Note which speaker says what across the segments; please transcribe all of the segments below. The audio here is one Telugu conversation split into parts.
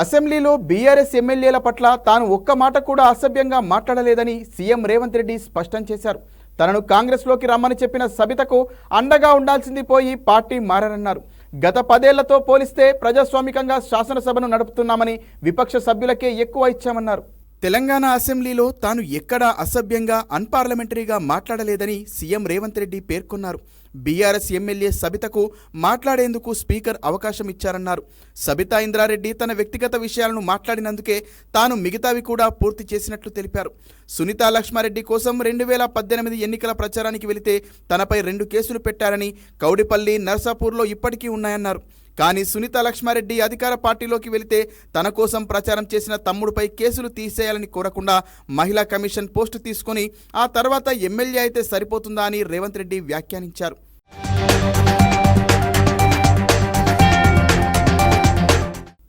Speaker 1: అసెంబ్లీలో బీఆర్ఎస్ ఎమ్మెల్యేల పట్ల తాను ఒక్క మాట కూడా అసభ్యంగా మాట్లాడలేదని సీఎం రేవంత్ రెడ్డి స్పష్టం చేశారు. తనను కాంగ్రెస్లోకి రమ్మని చెప్పిన సబితకు అండగా ఉండాల్సింది పోయి పార్టీ మారన్నారు. గత 10 ఏళ్లతో పోలిస్తే ప్రజాస్వామికంగా శాసనసభను నడుపుతున్నామని విపక్ష సభ్యులకే ఎక్కువ ఇచ్చామన్నారు. తెలంగాణ అసెంబ్లీలో తాను ఎక్కడా అసభ్యంగా అన్పార్లమెంటరీగా మాట్లాడలేదని సీఎం రేవంత్ రెడ్డి పేర్కొన్నారు. బీఆర్ఎస్ ఎమ్మెల్యే సబితకు మాట్లాడేందుకు స్పీకర్ అవకాశం ఇచ్చారన్నారు. సబితా ఇంద్రారెడ్డి తన వ్యక్తిగత విషయాలను మాట్లాడినందుకే తాను మిగతావి కూడా పూర్తి చేసినట్లు తెలిపారు. సునీతా లక్ష్మారెడ్డి కోసం 2018 ఎన్నికల ప్రచారానికి వెళితే తనపై 2 కేసులు పెట్టారని, కౌడిపల్లి, నర్సాపూర్లో ఇప్పటికీ ఉన్నాయన్నారు. కానీ సునీతా లక్ష్మారెడ్డి అధికార పార్టీలోకి వెళితే తన కోసం ప్రచారం చేసిన తమ్ముడిపై కేసులు తీసేయాలని కోరకుండా మహిళా కమిషన్ పోస్టు తీసుకొని ఆ తర్వాత ఎమ్మెల్యే అయితే సరిపోతుందా అని రేవంత్ రెడ్డి వ్యాఖ్యానించారు.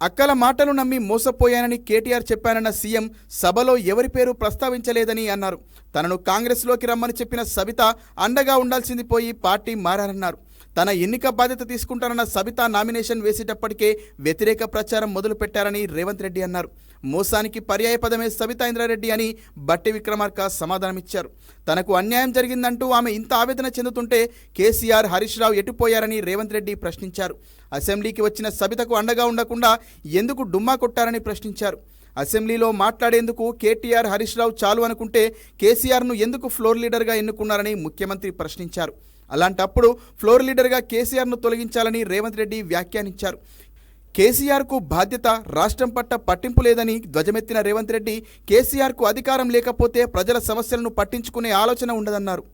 Speaker 1: అక్కల మాటలు నమ్మి మోసపోయానని కేటీఆర్ చెప్పానన్న సీఎం సభలో ఎవరి పేరు ప్రస్తావించలేదని అన్నారు. తనను కాంగ్రెస్లోకి రమ్మని చెప్పిన సబిత అండగా ఉండాల్సింది పోయి పార్టీ మారన్నారు. తన ఎన్నిక బాధ్యత తీసుకుంటానన్న సబిత నామినేషన్ వేసేటప్పటికే వ్యతిరేక ప్రచారం మొదలు పెట్టారని రేవంత్ రెడ్డి అన్నారు. మోసానికి పర్యాయపదమే సబితా ఇంద్రారెడ్డి అని బట్టి విక్రమార్క సమాధానమిచ్చారు. తనకు అన్యాయం జరిగిందంటూ ఆమె ఇంత ఆవేదన చెందుతుంటే కేసీఆర్, హరీష్ రావు ఎటుపోయారని రేవంత్ రెడ్డి ప్రశ్నించారు. అసెంబ్లీకి వచ్చిన సబితకు అండగా ఉండకుండా ఎందుకు డుమ్మా కొట్టారని ప్రశ్నించారు. అసెంబ్లీలో మాట్లాడేందుకు కేటీఆర్, హరీష్ రావు చాలు అనుకుంటే కేసీఆర్ను ఎందుకు ఫ్లోర్ లీడర్గా ఎన్నుకున్నారని ముఖ్యమంత్రి ప్రశ్నించారు. అలాంటప్పుడు ఫ్లోర్ లీడర్గా కేసీఆర్ను తొలగించాలని రేవంత్ రెడ్డి వ్యాఖ్యానించారు. కేసీఆర్కు బాధ్యత, రాష్ట్రం పట్ల పట్టింపు లేదని ధ్వజమెత్తిన రేవంత్ రెడ్డి కేసీఆర్కు అధికారం లేకపోతే ప్రజల సమస్యలను పట్టించుకునే ఆలోచన ఉండదన్నారు.